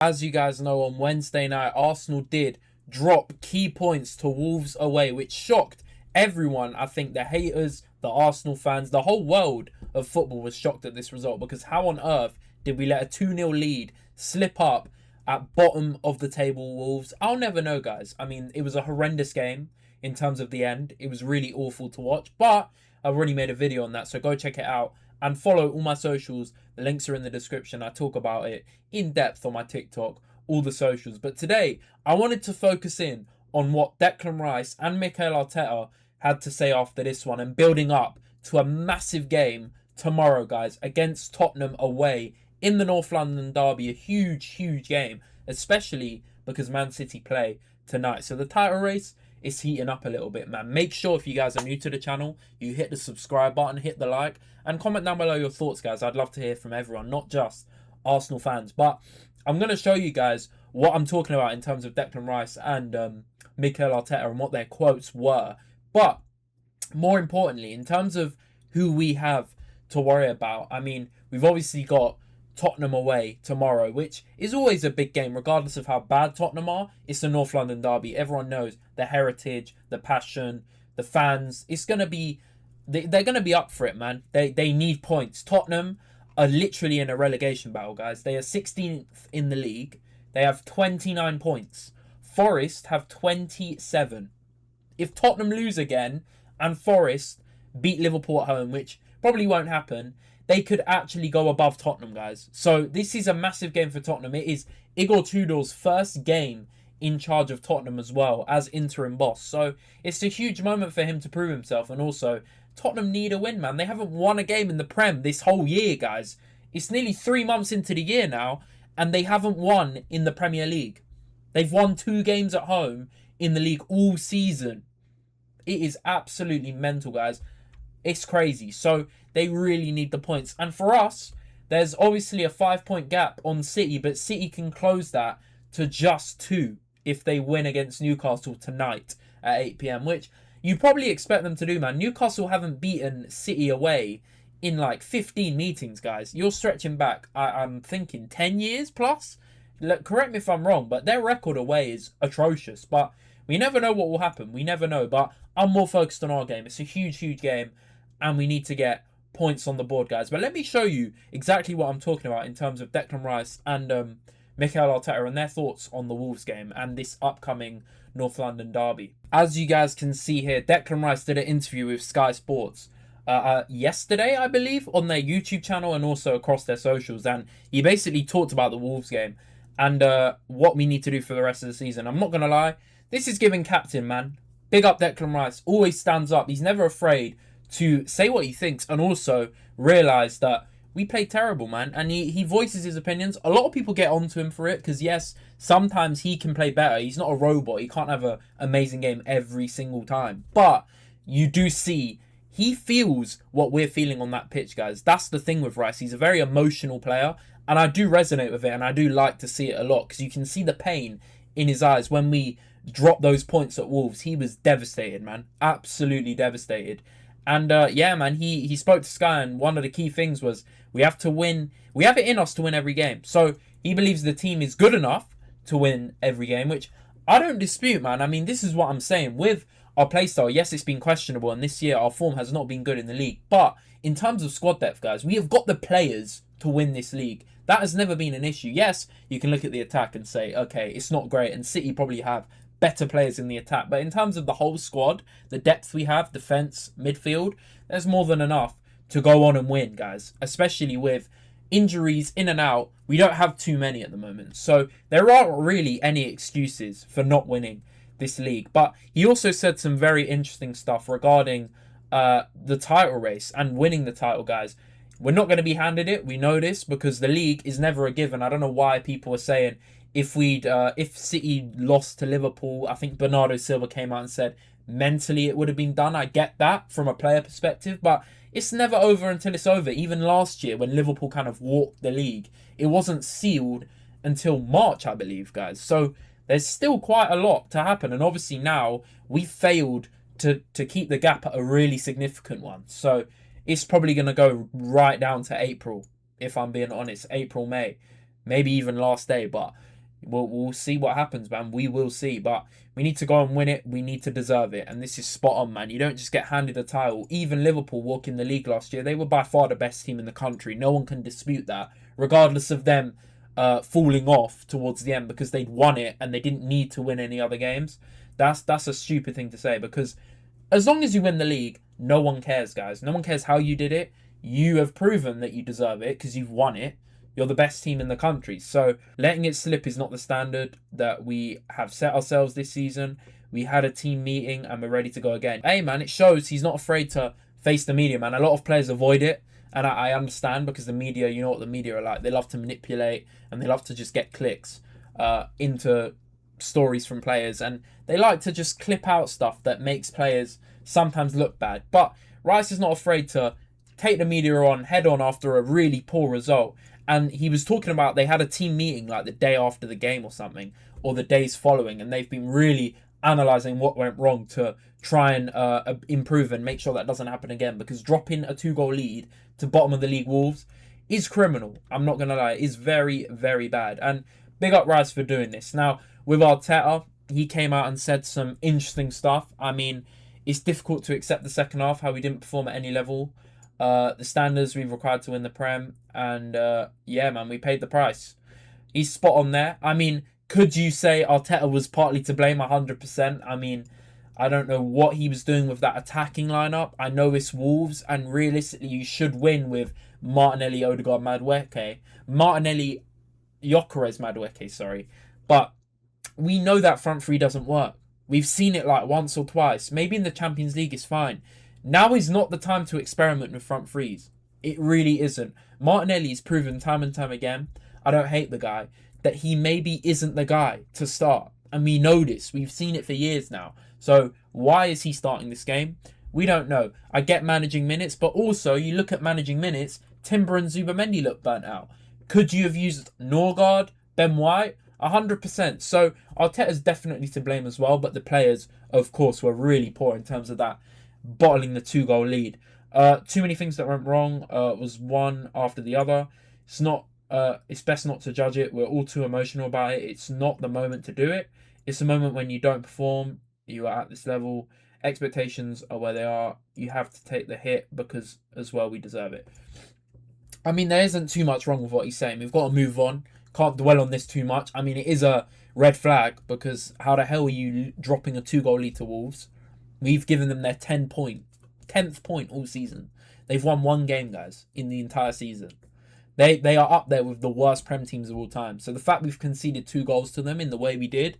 As you guys know, on Wednesday night, Arsenal did drop key points to Wolves away, which shocked everyone. I think the haters, the Arsenal fans, the whole world of football was shocked at this result, because how on earth did we let a 2-0 lead slip up at bottom of the table Wolves? I'll never know, guys. I mean, it was a horrendous game in terms of the end. It was really awful to watch, but I've already made a video on that, so go check it out. And follow all my socials. The links are in the description. I talk about it in depth on my TikTok, all the socials. But today, I wanted to focus in on what Declan Rice and Mikel Arteta had to say after this one, and building up to a massive game tomorrow, guys, against Tottenham away in the North London derby. A huge game, especially because Man City play tonight. So the title race is heating up a little bit, man. Make sure, if you guys are new to the channel, you hit the subscribe button, hit the like, and comment down below your thoughts, guys. I'd love to hear from everyone, not just Arsenal fans. But I'm going to show you guys what I'm talking about in terms of Declan Rice and Mikel Arteta and what their quotes were. But more importantly, in terms of who we have to worry about, I mean, we've obviously got Tottenham away tomorrow, which is always a big game, regardless of how bad Tottenham are. It's the North London derby. Everyone knows the heritage, the passion, the fans. It's going to be, they're going to be up for it, man. They need points. Tottenham are literally in a relegation battle, guys. They are 16th in the league. They have 29 points. Forest have 27. If Tottenham lose again and Forest beat Liverpool at home, which probably won't happen, they could actually go above Tottenham, guys. So this is a massive game for Tottenham. It is Igor Tudor's first game in charge of Tottenham as well as interim boss. So it's a huge moment for him to prove himself. And also, Tottenham need a win, man. They haven't won a game in the Prem this whole year, guys. It's nearly 3 months into the year now, and they haven't won in the Premier League. They've won 2 games at home in the league all season. It is absolutely mental, guys. It's crazy. So they really need the points. And for us, there's obviously a 5-point gap on City, but City can close that to just 2 if they win against Newcastle tonight at 8 p.m, which you probably expect them to do, man. Newcastle haven't beaten City away in like 15 meetings, guys. You're stretching back, I'm thinking 10 years plus. Look, correct me if I'm wrong, but their record away is atrocious. But we never know what will happen. We never know. But I'm more focused on our game. It's a huge game, and we need to get points on the board, guys. But let me show you exactly what I'm talking about in terms of Declan Rice and Mikel Arteta and their thoughts on the Wolves game and this upcoming North London derby. As you guys can see here, Declan Rice did an interview with Sky Sports yesterday, I believe, on their YouTube channel and also across their socials, and he basically talked about the Wolves game and what we need to do for the rest of the season. I'm not gonna lie, this is giving captain, man. Big up Declan Rice. Always stands up. He's never afraid to say what he thinks and also realize that we played terrible, man. And he voices his opinions. A lot of people get onto him for it because, yes, sometimes he can play better. He's not a robot. He can't have an amazing game every single time. But you do see he feels what we're feeling on that pitch, guys. That's the thing with Rice. He's a very emotional player, and I do resonate with it, and I do like to see it a lot because you can see the pain in his eyes when we dropped those points at Wolves. He was devastated, man. Absolutely devastated. And yeah, man, he spoke to Sky, and one of the key things was we have to win. We have it in us to win every game. So he believes the team is good enough to win every game, which I don't dispute, man. I mean, this is what I'm saying. With our playstyle, yes, it's been questionable, and this year our form has not been good in the league. But in terms of squad depth, guys, we have got the players to win this league. That has never been an issue. Yes, you can look at the attack and say, okay, it's not great, and City probably have better players in the attack. But in terms of the whole squad, the depth we have, defense, midfield, there's more than enough to go on and win, guys. Especially with injuries in and out, we don't have too many at the moment. So there aren't really any excuses for not winning this league. But he also said some very interesting stuff regarding the title race and winning the title, guys. We're not going to be handed it. We know this because the league is never a given. I don't know why people are saying if City lost to Liverpool, I think Bernardo Silva came out and said mentally it would have been done. I get that from a player perspective, but it's never over until it's over. Even last year when Liverpool kind of walked the league, it wasn't sealed until March, I believe, guys. So there's still quite a lot to happen, and obviously now we failed to keep the gap at a really significant one. So it's probably going to go right down to April, if I'm being honest. April, May, maybe even last day. But We'll see what happens, man. We will see. But we need to go and win it. We need to deserve it. And this is spot on, man. You don't just get handed a title. Even Liverpool walking the league last year, they were by far the best team in the country. No one can dispute that, regardless of them falling off towards the end because they'd won it and they didn't need to win any other games. That's a stupid thing to say, because as long as you win the league, no one cares, guys. No one cares how you did it. You have proven that you deserve it because you've won it. You're the best team in the country. So letting it slip is not the standard that we have set ourselves this season. We had a team meeting and we're ready to go again. Hey, man, it shows he's not afraid to face the media, man. A lot of players avoid it. And I understand, because the media, you know what the media are like. They love to manipulate and they love to just get clicks into stories from players. And they like to just clip out stuff that makes players sometimes look bad. But Rice is not afraid to take the media on head on after a really poor result. And he was talking about they had a team meeting like the day after the game or something, or the days following, and they've been really analysing what went wrong to try and improve and make sure that doesn't happen again. Because dropping a 2-goal lead to bottom of the league Wolves is criminal. I'm not going to lie. It is very, very bad. And big up Rice for doing this. Now, with Arteta, he came out and said some interesting stuff. I mean, it's difficult to accept the second half, how we didn't perform at any level. The standards we've required to win the Prem. And yeah, man, we paid the price. He's spot on there. I mean, could you say Arteta was partly to blame 100%? I mean, I don't know what he was doing with that attacking lineup. I know it's Wolves, and realistically, you should win with Martinelli, Odegaard, Madueke. Martinelli, Gyökeres, Madueke, sorry. But we know that front three doesn't work. We've seen it like once or twice. Maybe in the Champions League it's fine. Now is not the time to experiment with front threes. It really isn't. Martinelli's proven time and time again, I don't hate the guy, that he maybe isn't the guy to start. And we know this. We've seen it for years now. So why is he starting this game? We don't know. I get managing minutes, but also you look at managing minutes, Timber and Zubamendi look burnt out. Could you have used Norgard, Ben White? 100%. So Arteta's definitely to blame as well, but the players, of course, were really poor in terms of that bottling the 2-goal lead. Too many things that went wrong. Was one after the other. It's best not to judge it. We're all too emotional about it. It's not the moment to do it. It's a moment when you don't perform. You are at this level. Expectations are where they are. You have to take the hit because, as well, we deserve it. I mean, there isn't too much wrong with what he's saying. We've got to move on. Can't dwell on this too much. I mean, it is a red flag, because how the hell are you dropping a 2-goal lead to Wolves? We've given them their 10th point all season. They've won one game, guys, in the entire season. They are up there with the worst Prem teams of all time. So the fact we've conceded 2 goals to them in the way we did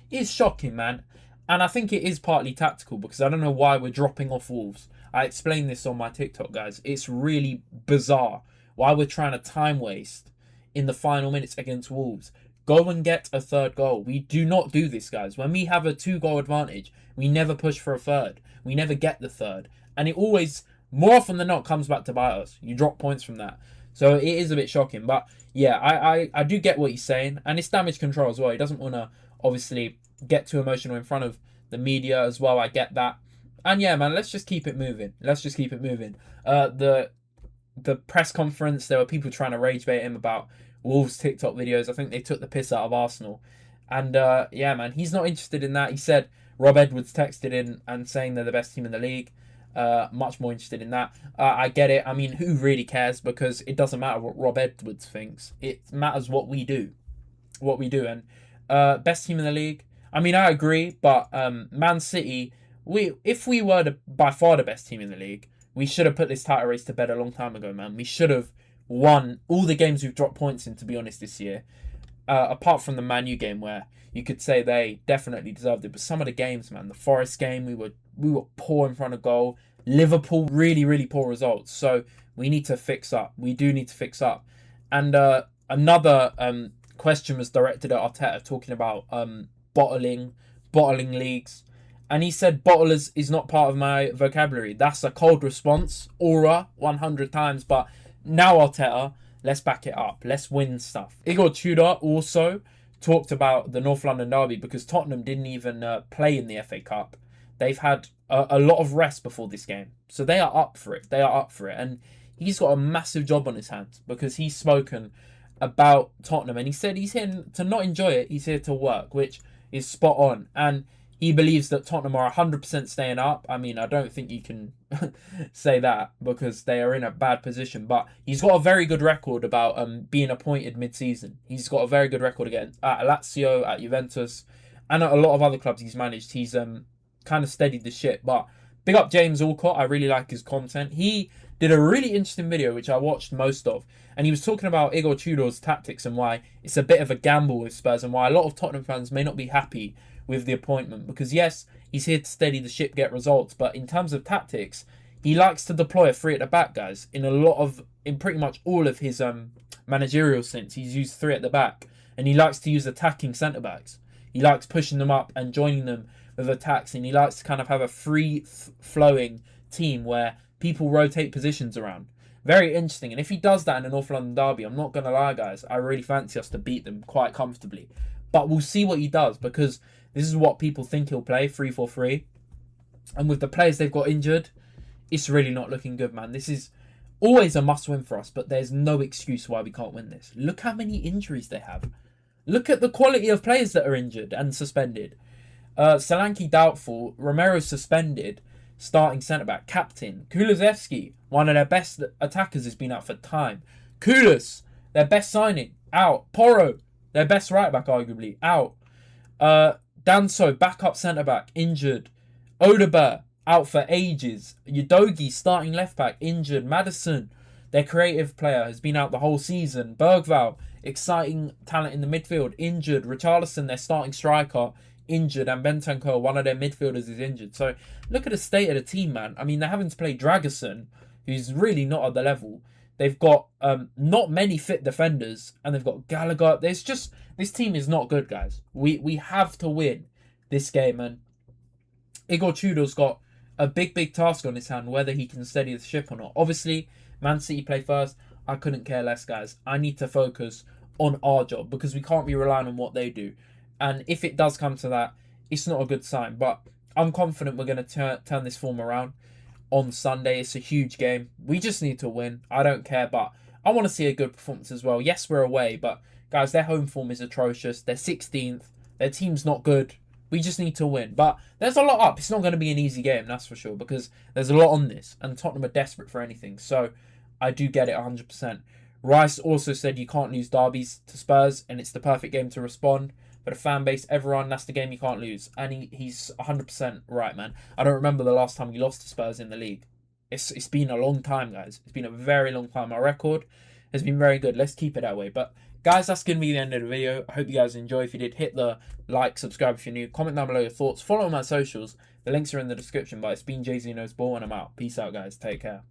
is shocking, man. And I think it is partly tactical, because I don't know why we're dropping off Wolves. I explained this on my TikTok, guys. It's really bizarre why we're trying to time waste in the final minutes against Wolves. Go and get a 3rd goal. We do not do this, guys. When we have a 2-goal advantage, we never push for a 3rd. We never get the 3rd. And it always, more often than not, comes back to bite us. You drop points from that. So it is a bit shocking. But yeah, I do get what he's saying. And it's damage control as well. He doesn't want to, obviously, get too emotional in front of the media as well. I get that. And yeah, man, let's just keep it moving. The press conference, there were people trying to rage bait him about Wolves TikTok videos. I think they took the piss out of Arsenal. And yeah, man, he's not interested in that. He said Rob Edwards texted in and saying they're the best team in the league. Much more interested in that. I get it. I mean, who really cares? Because it doesn't matter what Rob Edwards thinks. It matters what we do. And best team in the league. I mean, I agree. But Man City, if we were by far the best team in the league, we should have put this title race to bed a long time ago, man. We should have won all the games we've dropped points in, to be honest, this year. Apart from the Man U game, where you could say they definitely deserved it. But some of the games, man, the Forest game, we were poor in front of goal. Liverpool, really, really poor results. So we need to fix up. We do need to fix up. And another question was directed at Arteta, talking about bottling leagues. And he said bottlers is not part of my vocabulary. That's a cold response. Aura, 100 times. But now, Arteta, let's back it up. Let's win stuff. Igor Tudor also talked about the North London derby, because Tottenham didn't even play in the FA Cup. They've had a lot of rest before this game. So they are up for it. And he's got a massive job on his hands, because he's spoken about Tottenham, and he said he's here to not enjoy it, he's here to work, which is spot on. And he believes that Tottenham are 100% staying up. I mean, I don't think you can say that because they are in a bad position, but he's got a very good record about being appointed mid-season. He's got a very good record against at Lazio, at Juventus, and at a lot of other clubs he's managed. He's kind of steadied the ship. But big up James Alcott. I really like his content. He did a really interesting video, which I watched most of, and he was talking about Igor Tudor's tactics and why it's a bit of a gamble with Spurs and why a lot of Tottenham fans may not be happy with the appointment. Because yes, he's here to steady the ship, get results, but in terms of tactics, he likes to deploy a three at the back, guys. In pretty much all of his managerial stints, he's used three at the back, and he likes to use attacking centre backs. He likes pushing them up and joining them with attacks, and he likes to kind of have a free flowing team where people rotate positions around. Very interesting. And if he does that in a North London derby, I'm not going to lie, guys, I really fancy us to beat them quite comfortably. But we'll see what he does, because this is what people think he'll play, 3-4-3. And with the players they've got injured, it's really not looking good, man. This is always a must-win for us, but there's no excuse why we can't win this. Look how many injuries they have. Look at the quality of players that are injured and suspended. Solanke doubtful, Romero suspended, starting centre-back, captain. Kulusevski, one of their best attackers, has been out for time. Kudus, their best signing, out. Porro, their best right-back, arguably, out. Danso, backup centre-back, injured. Odegaard, out for ages. Udogie, starting left-back, injured. Maddison, their creative player, has been out the whole season. Bergvall, exciting talent in the midfield, injured. Richarlison, their starting striker, injured. And Bentancur, one of their midfielders, is injured. So look at the state of the team, man. I mean, they're having to play Dragusin, who's really not at the level. They've got not many fit defenders, and they've got Gallagher. This team is not good, guys. We have to win this game, and Igor Tudor's got a big task on his hand, whether he can steady the ship or not. Obviously, Man City play first. I couldn't care less, guys. I need to focus on our job, because we can't be relying on what they do. And if it does come to that, it's not a good sign. But I'm confident we're going to turn this form around on Sunday. It's a huge game. We just need to win. I don't care, but I want to see a good performance as well. Yes, we're away, but guys, their home form is atrocious. They're 16th. Their team's not good. We just need to win. But there's a lot up. It's not going to be an easy game, that's for sure, because there's a lot on this, and Tottenham are desperate for anything. So I do get it 100%. Rice also said you can't lose derbies to Spurs, and it's the perfect game to respond. But a fan base, everyone, that's the game you can't lose. And he's 100% right, man. I don't remember the last time we lost to Spurs in the league. It's been a long time, guys. It's been a very long time. Our record has been very good. Let's keep it that way. But guys, that's going to be the end of the video. I hope you guys enjoy. If you did, hit the like, subscribe if you're new. Comment down below your thoughts. Follow my socials. The links are in the description. But it's been Jay-Z Knows Ball, and I'm out. Peace out, guys. Take care.